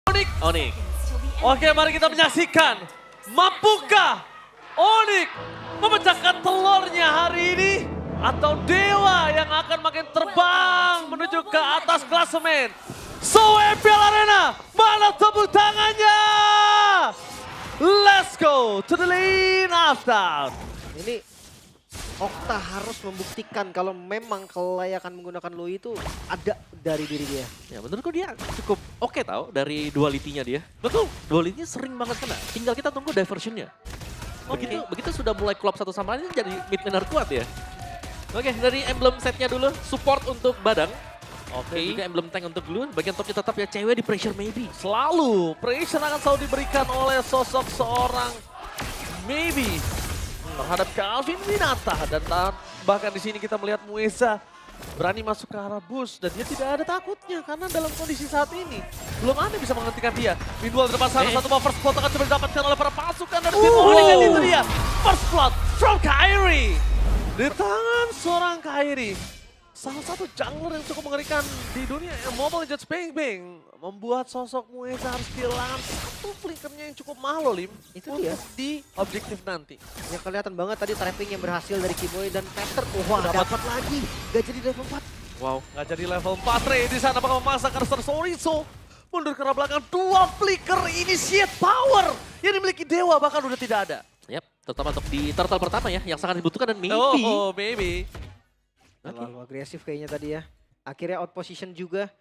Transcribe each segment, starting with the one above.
Onyx. Oke, mari kita menyaksikan. Mampukah Onyx memecahkan telurnya hari ini? Atau Dewa yang akan makin terbang menuju ke atas klasemen? So MPL Arena, mana tepuk tangannya? Let's go to the lane after. Ini Okta harus membuktikan kalau memang kelayakan menggunakan Lui itu ada dari diri dia. Ya menurutku dia cukup oke tau dari duality-nya dia. Betul, duality-nya sering banget kena. Tinggal kita tunggu diversion-nya. Begitu sudah mulai klop satu sama lain jadi mid laner kuat ya. Oke, dari emblem setnya dulu, support untuk Badang. Oke, juga emblem tank untuk Glue. Bagian topnya tetap ya cewek di pressure maybe. Selalu, pressure akan selalu diberikan oleh sosok seorang Maybe terhadap Calvin Winata. Dan bahkan di sini kita melihat Mueza berani masuk ke arah bus dan dia tidak ada takutnya karena dalam kondisi saat ini belum ada yang bisa menghentikan dia. Mindual di depan sana, satu buff first blood akan coba didapatkan oleh para pasukan dari tim Onyx dan itu dia. First blood from Kairi. Di tangan seorang Kairi. Salah satu jungler yang cukup mengerikan di dunia Mobile Legends Bang Bang membuat sosok Mueza harus kehilangan satu flickernya yang cukup mahal Lim. Itu untuk dia. di objektif nanti. Yang kelihatan banget tadi trapping yang berhasil dari Kiboy dan Peter. Wah, dapat lagi. Gak jadi level 4. Wow, nggak jadi level 4 Ray di sana bakal memasang karakter Sorizo. Mundur ke arah belakang, dua flicker initiate power yang dimiliki Dewa bahkan udah tidak ada. Yap, terutama untuk di turtle pertama ya yang sangat dibutuhkan dan maybe. Oh, baby. Terlalu agresif kayaknya tadi ya. Akhirnya out position juga.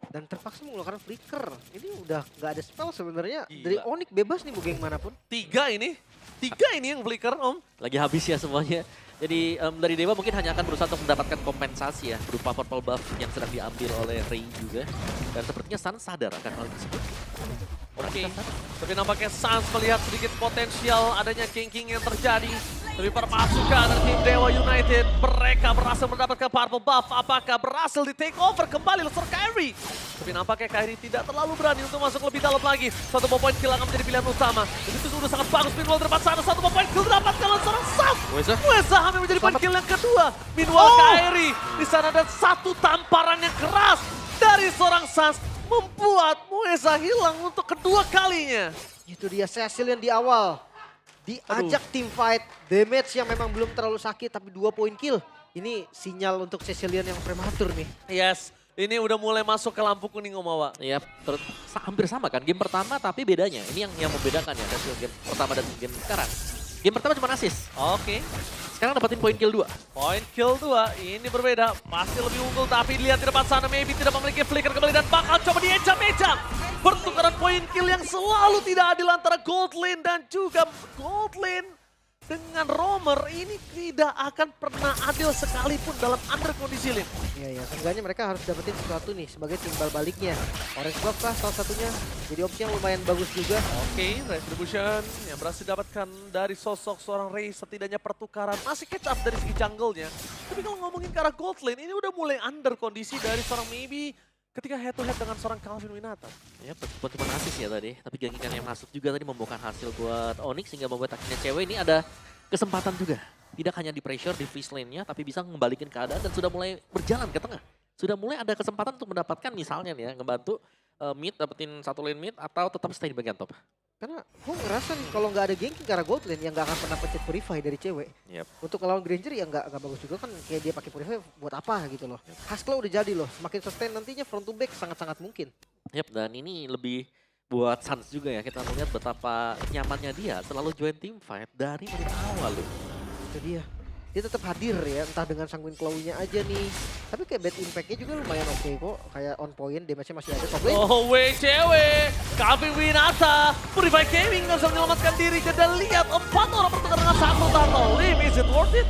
Dan terpaksa menggunakan flicker. Ini udah nggak ada spell sebenarnya. Gila. Dari Onyx bebas nih mau geng manapun. Tiga ini yang flicker Om. Lagi habis ya semuanya. Jadi dari Dewa mungkin hanya akan berusaha untuk mendapatkan kompensasi ya. Berupa purple buff yang sedang diambil oleh Ray juga. Dan sepertinya Sun sadar akan hal tersebut. Oke, tapi nampaknya Sans melihat sedikit potensial adanya ganking yang terjadi. Tapi para pasukan dari tim Dewa United, mereka berhasil mendapatkan purple buff. Apakah berhasil di take over kembali oleh Kairi? Tapi nampaknya Kairi tidak terlalu berani untuk masuk lebih dalam lagi. Satu point kill akan menjadi pilihan utama. Dan itu sudah sangat bagus. Meanwhile depan sana, satu point kill didapatkan oleh seorang Sans. Mueza hampir menjadi point kill yang kedua. Meanwhile Kairi di sana dan satu tamparan yang keras dari seorang Sans membuat Mueza hilang untuk kedua kalinya. Itu dia Cecil yang di awal. Diajak team fight. Damage yang memang belum terlalu sakit tapi 2 point kill. Ini sinyal untuk Cecilian yang prematur nih. Yes, ini udah mulai masuk ke lampu kuning Om Awa. Yap, hampir sama kan game pertama tapi bedanya. Ini yang membedakan ya hasil game pertama dan game sekarang. Game pertama cuma assist. Oke. Sekarang dapetin point kill 2. Point kill 2, ini berbeda. Pasti lebih unggul tapi lihat di depan sana Maybe tidak memiliki flicker kembali dan bakal coba diecam-ecam. Pertukaran point kill yang selalu tidak adil antara Goldlane dan juga Goldlane dengan Roamer ini tidak akan pernah adil sekalipun dalam under kondisi Lin. Iya, ya. Seenggaknya mereka harus dapetin sesuatu nih sebagai timbal baliknya. Orange Buff lah salah satunya. Jadi opsi yang lumayan bagus juga. Oke, Retribution yang berhasil didapatkan dari sosok seorang Ray. Setidaknya pertukaran masih catch up dari segi jungle-nya. Tapi kalau ngomongin ke arah Goldlane, ini udah mulai under kondisi dari seorang Maybe ketika head to head dengan seorang Calvin Winata. Ya, bukan cuma assist ya tadi, tapi gankikan yang masuk juga tadi membuahkan hasil buat Onyx sehingga membuat akhirnya cewek ini ada kesempatan juga. Tidak hanya di pressure di freeze lane-nya, tapi bisa ngembalikin keadaan dan sudah mulai berjalan ke tengah. Sudah mulai ada kesempatan untuk mendapatkan misalnya nih ya, ngebantu mid, dapetin satu lane mid atau tetap stay di bagian top. Karena gue ngerasa nih kalau nggak ada ganking ke arah Goldlane yang nggak akan pernah pencet Purify dari cewek. Yep. Untuk lawan Granger ya nggak bagus juga kan kayak dia pakai Purify buat apa gitu loh. Haskell udah jadi loh, semakin sustain nantinya front to back sangat-sangat mungkin. Yap, dan ini lebih buat Suns juga ya, kita melihat betapa nyamannya dia selalu join team fight dari menit awal loh. Itu dia. Dia tetap hadir ya, entah dengan Sanguine Claw-nya aja nih. Tapi kayak bad impact-nya juga lumayan oke kok. Kayak on point, damage-nya masih ada. Top lane. Oh wait cewek, Calvin Winata, Purify Gaming nggak bisa menyelamatkan diri. Dan lihat 4 orang bertukar dengan satu turtle. Lim, is it worth it?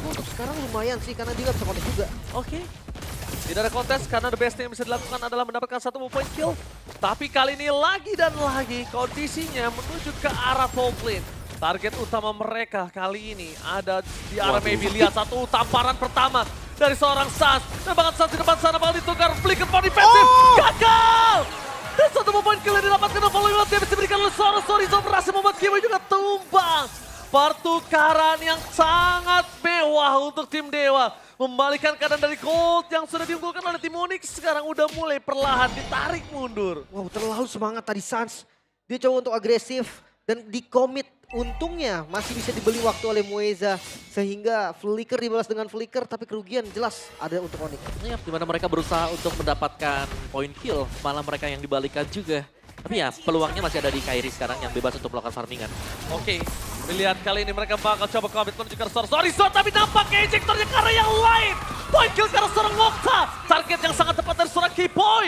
Untuk sekarang lumayan sih, karena dia nggak bisa kontak juga. Oke. Tidak ada kontes karena the best yang bisa dilakukan adalah mendapatkan satu point kill. Tapi kali ini lagi dan lagi kondisinya menuju ke arah top lane. Target utama mereka kali ini ada di arah Maybe. Lihat satu tamparan pertama dari seorang Sans. Dan bahkan Sans di depan sana bakal ditukar. Flicker for defensive. Gagal! Dan satu point kill yang didapatkan following damage diberikan oleh seorang Sorizo berhasil membuat Kiboy juga tumbang. Pertukaran yang sangat mewah untuk tim Dewa. Membalikan keadaan dari Gold yang sudah diunggulkan oleh tim Onyx. Sekarang udah mulai perlahan ditarik mundur. Wow, terlalu semangat tadi Suns. Dia coba untuk agresif dan di-commit. Untungnya masih bisa dibeli waktu oleh Mueza. Sehingga Flicker dibalas dengan Flicker, tapi kerugian jelas ada untuk Onyx. Ya, dimana mereka berusaha untuk mendapatkan point kill, malah mereka yang dibalikan juga. Tapi ya peluangnya masih ada di Kairi sekarang yang bebas untuk melakukan farmingan. Oke, lihat kali ini mereka bakal coba komit menuju ke arah Sorizo, tapi nampaknya ejektornya ke arah yang lain. Point kill ke arah seorang Nocta. Target yang sangat tepat dari seorang Keyboy.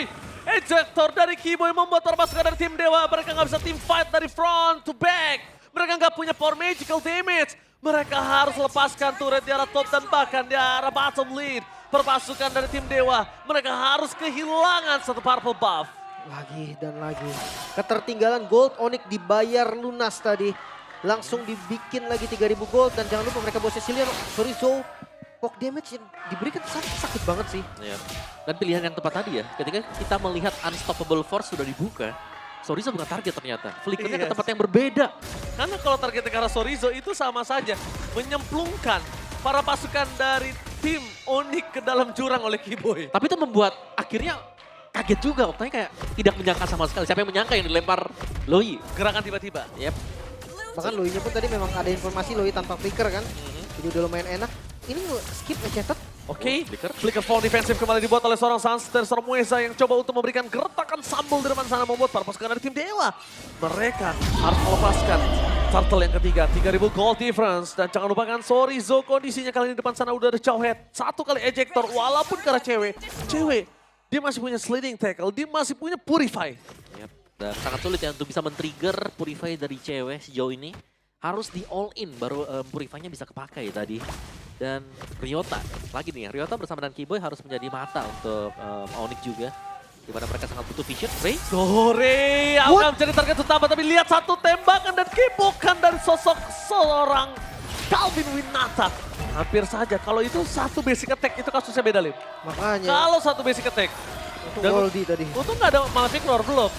Ejektor dari Keyboy membuat perpasukan dari tim Dewa. Mereka nggak bisa team fight dari front to back. Mereka nggak punya power magical damage. Mereka harus lepaskan turret di arah top dan bahkan di arah bottom lane. Perpasukan dari tim Dewa, mereka harus kehilangan satu purple buff. Lagi dan lagi. Ketertinggalan gold, Onyx dibayar lunas tadi. Langsung dibikin lagi 3000 gold. Dan jangan lupa mereka bawa Cecilion, Sorizo. Poke damage yang diberikan sakit banget sih. Ya. Dan pilihan yang tepat tadi ya, ketika kita melihat Unstoppable Force sudah dibuka, Sorizo bukan target ternyata. Flickernya ke tempat yang berbeda. Karena kalau targetnya ke arah Sorizo itu sama saja menyemplungkan para pasukan dari tim Onyx ke dalam jurang oleh Keyboy. Tapi itu membuat akhirnya kaget juga. Oktanya kayak tidak menyangka sama sekali. Siapa yang menyangka yang dilempar Loi? Gerakan tiba-tiba. Yep. Bahkan Loi-nya pun tadi memang ada informasi Loi tanpa flicker kan. Jadi udah lumayan enak. Ini skip ngecatat. Oke, Flicker fall defensif kembali dibuat oleh seorang Suns dari seorang Mueza yang coba untuk memberikan gertakan sambal di depan sana membuat para pasukan dari tim Dewa. Mereka harus melepaskan turtle yang ketiga, 3000 gold difference. Dan jangan lupakan Sorizo kondisinya kali ini depan sana udah ada Jawhead. Satu kali ejector walaupun karena cewek, dia masih punya sliding tackle, dia masih punya purify. Yep. Dan sangat sulit ya untuk bisa men-trigger Purify dari cewek sejauh ini. Harus di all in baru Purify-nya bisa kepakai tadi. Dan Ryota, lagi nih ya, Ryota bersama dengan Keyboy harus menjadi mata untuk Onyx juga. Dimana mereka sangat butuh vision. Ray? Sore akan menjadi target utama, tapi lihat satu tembakan dan kibokan dari sosok seorang Calvin Winata. Hampir saja, kalau itu satu basic attack itu kasusnya beda, Lim. Makanya. Kalau satu basic attack. Untuk Goldie tadi. Untung nggak ada Malefic Lord belum.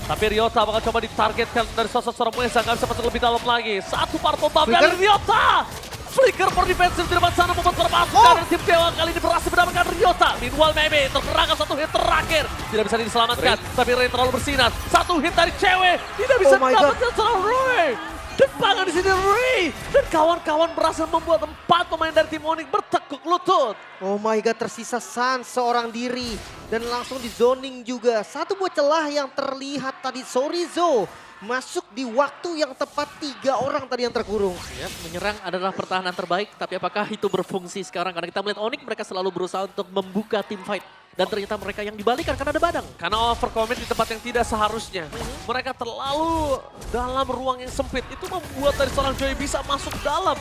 Tapi Ryota bakal coba ditargetkan dari sosok seorang Mueza, nggak bisa masuk lebih dalam lagi. Satu purple buff dari Ryota. Flicker for defensive di depan sana membuat perpasukan dari tim Dewa kali ini berhasil mendapatkan Ryota. Meanwhile Mebe terperangkap satu hit terakhir. Tidak bisa diselamatkan, tapi Ray terlalu bersinar. Satu hit dari cewek, tidak bisa didapatkan seorang Ray. Depangan di sini Ray. Dan kawan-kawan berhasil membuat 4 pemain dari tim Onyx bertekuk lutut. Oh my god, tersisa Suns seorang diri. Dan langsung di zoning juga. Satu buah celah yang terlihat tadi Sorizo. Masuk di waktu yang tepat 3 orang tadi yang terkurung. Yep, menyerang adalah pertahanan terbaik, tapi apakah itu berfungsi sekarang? Karena kita melihat Onyx mereka selalu berusaha untuk membuka team fight. Dan ternyata mereka yang dibalikan karena ada badang. Karena overcommit di tempat yang tidak seharusnya. Mereka terlalu dalam ruang yang sempit. Itu membuat dari seorang Joy bisa masuk dalam.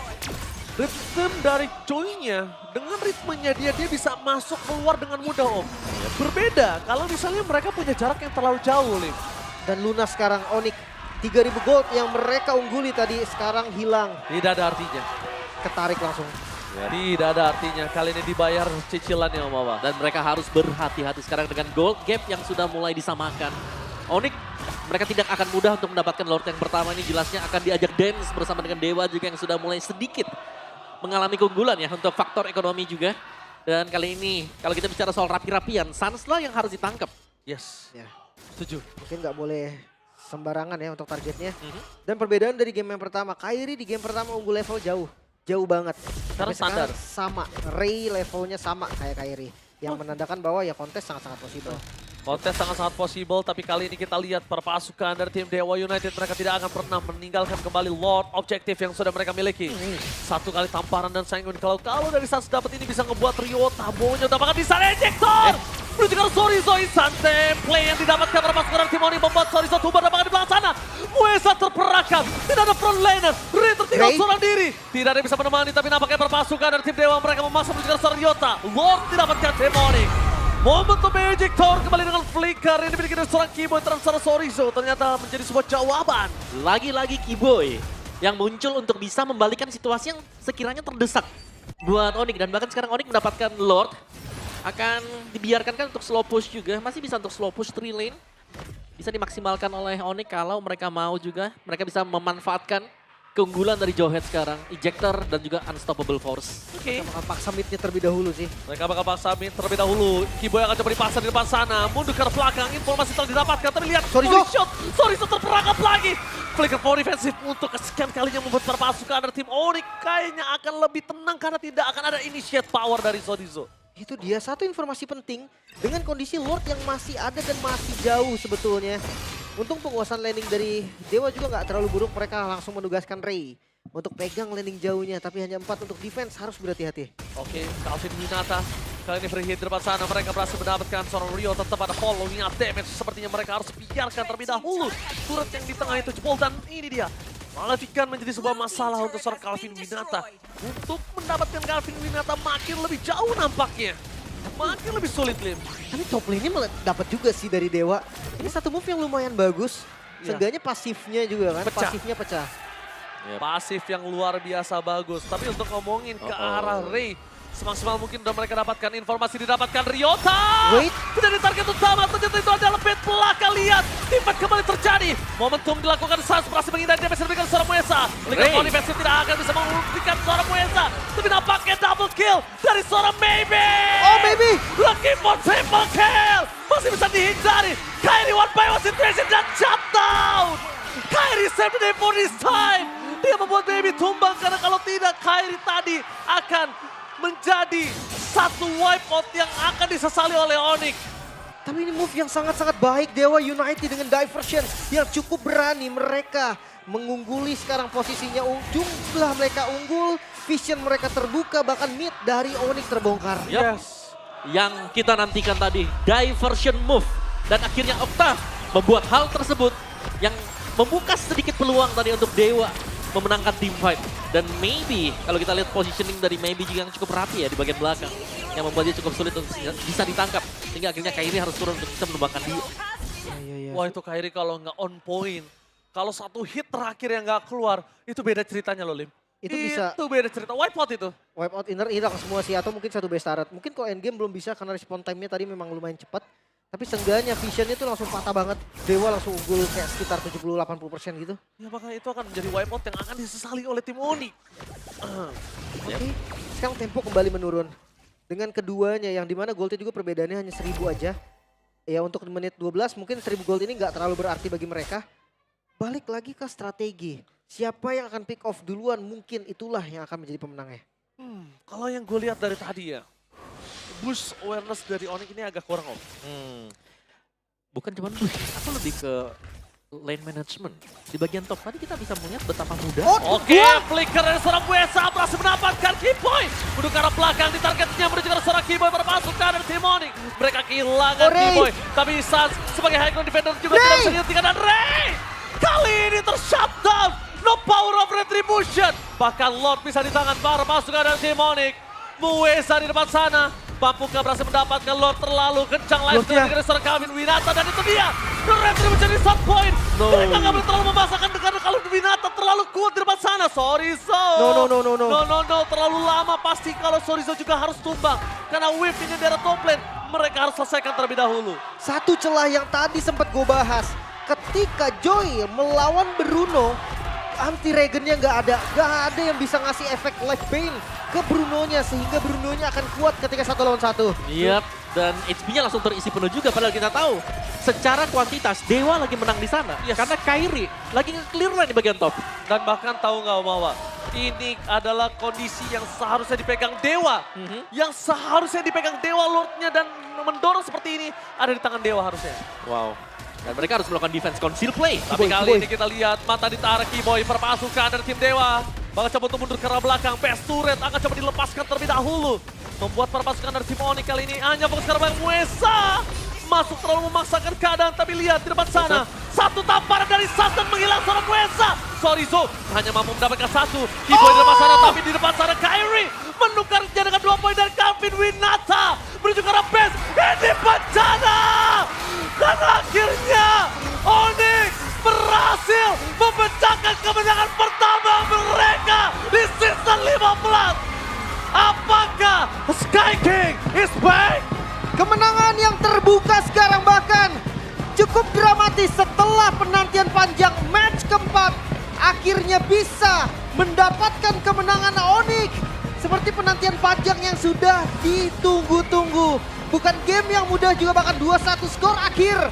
Ritme dari Joy-nya, dengan ritmenya dia bisa masuk keluar dengan mudah, Om. Berbeda kalau misalnya mereka punya jarak yang terlalu jauh, Lim. Dan lunas sekarang Onyx. 3000 gold yang mereka ungguli tadi sekarang hilang. Tidak ada artinya. Ketarik langsung. Tidak ada artinya. Kali ini dibayar cicilannya, Om Awa. Dan mereka harus berhati-hati sekarang dengan gold gap yang sudah mulai disamakan. Onyx mereka tidak akan mudah untuk mendapatkan Lord yang pertama ini, jelasnya akan diajak dance bersama dengan Dewa juga yang sudah mulai sedikit mengalami keunggulan ya untuk faktor ekonomi juga. Dan kali ini kalau kita bicara soal rapi-rapian, Suns lah yang harus ditangkap. Yes, Ya, setuju. mungkin nggak boleh sembarangan ya untuk targetnya. Dan perbedaan dari game yang pertama, Kairi di game pertama unggul level jauh. Jauh banget. Sekarang Sampai standar. sama, Ray levelnya sama kayak Kairi. Yang menandakan bahwa ya kontes sangat-sangat possible. Kontes sangat-sangat possible, tapi kali ini kita lihat perpasukan dari tim Dewa United. Mereka tidak akan pernah meninggalkan kembali Lord objektif yang sudah mereka miliki. Satu kali tamparan dan sangun. Kalau dari Suns dapat ini bisa ngebuat Ryota. Bonya utamakan di sana ejector. Menuju ke Sorizo, instant play yang didapatkan perpasukan dari tim Onyx membuat Sorizo tumbang dapatkan di belakang sana. Mueza terperangkap, tidak ada front laner. Ray tertinggal seorang diri. Tidak ada yang bisa menemani, tapi nampaknya perpasukan dari tim Dewa mereka memaksa menuju ke Ryota. Lord didapatkan tim Onyx. Momentum ejector kembali dengan flicker yang dimiliki dari seorang Keyboy transfer Sorizo ternyata menjadi sebuah jawaban. Lagi-lagi Keyboy yang muncul untuk bisa membalikan situasi yang sekiranya terdesak buat Onyx. Dan bahkan sekarang Onyx mendapatkan Lord, akan dibiarkan kan untuk slow push juga. Masih bisa untuk slow push 3 lane. Bisa dimaksimalkan oleh Onyx kalau mereka mau juga. Mereka bisa memanfaatkan keunggulan dari Jowhead sekarang. Ejector dan juga Unstoppable Force. Oke. Bakal paksa midnya terlebih dahulu sih. Mereka bakal paksa mid terlebih dahulu. Kiboy akan coba dipasang di depan sana. Mundur ke arah belakang. Informasi telah didapatkan. Tapi lihat. Sorizo. Sorizo terperangkap lagi. Flicker power defensif untuk kesekian kalinya membuat para pasukan dari tim Onyx kayaknya akan lebih tenang karena tidak akan ada initiate power dari Sorizo. Itu dia satu informasi penting dengan kondisi Lord yang masih ada dan masih jauh sebetulnya. Untung penguasaan landing dari Dewa juga nggak terlalu buruk. Mereka langsung menugaskan Ray untuk pegang landing jauhnya. Tapi hanya 4 untuk defense, harus berhati-hati. Oke, Calvin Winata. Kali ini free hit di depan sana. Mereka berhasil mendapatkan seorang Rio. Tetap ada following up damage. Sepertinya mereka harus biarkan terlebih dahulu. Turret yang di tengah itu jebol. Dan ini dia. Malefikan menjadi sebuah masalah untuk seorang Calvin Winata. Untuk mendapatkan Calvin Winata makin lebih jauh nampaknya. Makin lebih sulit, Lim. Tapi top lane-nya malah dapat juga sih dari Dewa. Ini satu move yang lumayan bagus. Iya. Seenggaknya pasifnya juga kan. Pecah. Pasifnya pecah. Pasif yang luar biasa bagus. Tapi untuk ngomongin ke arah Ray, semaksimal mungkin udah mereka dapatkan informasi, didapatkan Ryota. Wait. Menjadi target utama, ternyata itu adalah pet belakang. Lihat, impact kembali terjadi. Momentum dilakukan, Sans berhasil menghindari damage diberikan seorang Muesa. Liga Poly Defensive tidak akan bisa menghentikan seorang Muesa. Tapi nampaknya double kill dari seorang Maybe. Oh, Maybe. Looking for triple kill. Masih bisa dihindari. Kairi one by one situation dan shutdown. Kairi save the day for this time. Dia membuat Maybe tumbang karena kalau tidak Kairi tadi akan menjadi satu wipeout yang akan disesali oleh Onyx. Tapi ini move yang sangat-sangat baik Dewa United dengan diversion yang cukup berani. Mereka mengungguli sekarang posisinya. Jumlah mereka unggul, vision mereka terbuka, bahkan mid dari Onyx terbongkar. Yes. Yang kita nantikan tadi, diversion move. Dan akhirnya Octave membuat hal tersebut yang membuka sedikit peluang tadi untuk Dewa memenangkan team fight. Dan Maybe, kalau kita lihat positioning dari Maybe juga yang cukup rapi ya di bagian belakang. Yang membuat dia cukup sulit untuk bisa ditangkap. Sehingga akhirnya Kairi harus turun untuk bisa menumbangkan dia. Wah itu Kairi kalau nggak on point. Kalau satu hit terakhir yang nggak keluar, itu beda ceritanya loh, Lim. Itu bisa Itu beda cerita, wipeout itu. wipeout inner hilang semua sih. Atau mungkin satu base turret. Mungkin kalau endgame belum bisa karena respawn time-nya tadi memang lumayan cepat. Tapi seenggaknya visionnya itu langsung patah banget. Dewa langsung unggul kayak sekitar 70-80% gitu. Ya makanya itu akan menjadi wipeout yang akan disesali oleh tim Onyx. Oke, sekarang tempo kembali menurun. Dengan keduanya yang dimana goldnya juga perbedaannya hanya 1000 aja. Ya untuk menit 12 mungkin 1000 gold ini nggak terlalu berarti bagi mereka. Balik lagi ke strategi. Siapa yang akan pick off duluan mungkin itulah yang akan menjadi pemenangnya. Kalau yang gue lihat dari tadi ya, boost awareness dari Onyx ini agak kurang om. Bukan cuma push, aku lebih ke lane management. Di bagian top tadi kita bisa melihat betapa mudah. Oke, flicker dari seorang Muesa berhasil mendapatkan Kiboy. Menuju ke arah belakang, di targetnya menuju ke arah seorang Kiboy berpasukan dari tim Onyx. Mereka kehilangan Kiboy, tapi Sans sebagai high ground defender juga tidak bisa dihentikan. Dan Ray kali ini tershutdown. No power of retribution. Bahkan Lord bisa di tangan para pasukan dari tim Onyx. Muesa di depan sana. Papuka berhasil mendapatkan Lord terlalu kencang live stream dari seorang Calvin Winata. Dan itu dia, The Retribution di shot point. Mereka nggak boleh terlalu memaksakan karena kalau Winata terlalu kuat di depan sana. Sorizo. No, terlalu lama pasti kalau Sorizo juga harus tumbang. Karena wave ini dari top lane, mereka harus selesaikan terlebih dahulu. Satu celah yang tadi sempat gue bahas. Ketika Joy melawan Bruno, anti regennya nggak ada yang bisa ngasih efek life bane ke Brunonya sehingga Brunonya akan kuat ketika 1 lawan 1. Yap, dan HP-nya langsung terisi penuh juga padahal kita tahu secara kuantitas Dewa lagi menang di sana. Karena Kairi lagi clear line di bagian top. Dan bahkan tahu nggak Omawa, ini adalah kondisi yang seharusnya dipegang Dewa. Yang seharusnya dipegang Dewa Lordnya dan mendorong seperti ini ada di tangan Dewa harusnya. Wow. Dan mereka harus melakukan defense conceal play. Tapi kali ini kita lihat mata ditarik Kiboy perpasukan dari tim Dewa. Bakal coba untuk mundur ke arah belakang. Best turret akan coba dilepaskan terlebih dahulu. Membuat perpasukan dari tim Onyx kali ini hanya fokus ke arah belakang. Muesa masuk terlalu memaksakan keadaan. Tapi lihat di depan sana. Satu tamparan dari Sans dan menghilang seorang Muesa. Sorizo hanya mampu mendapatkan satu. Kiboy di depan sana tapi di depan sana Kairi menukarnya dengan 2 poin dari Calvin Winata. Menuju ke arah base. Ini bencana. Dan akhirnya Onyx berhasil memecahkan kemenangan pertama mereka di season 15. Apakah Sky King is back? Kemenangan yang terbuka sekarang bahkan cukup dramatis setelah penantian panjang match keempat akhirnya bisa mendapatkan kemenangan Onyx. Seperti penantian panjang yang sudah ditunggu-tunggu. Bukan game yang mudah juga, bahkan 2-1 skor akhir.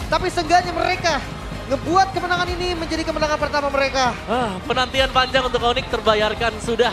Tapi seenggaknya mereka ngebuat kemenangan ini menjadi kemenangan pertama mereka. Penantian panjang untuk Onyx terbayarkan sudah.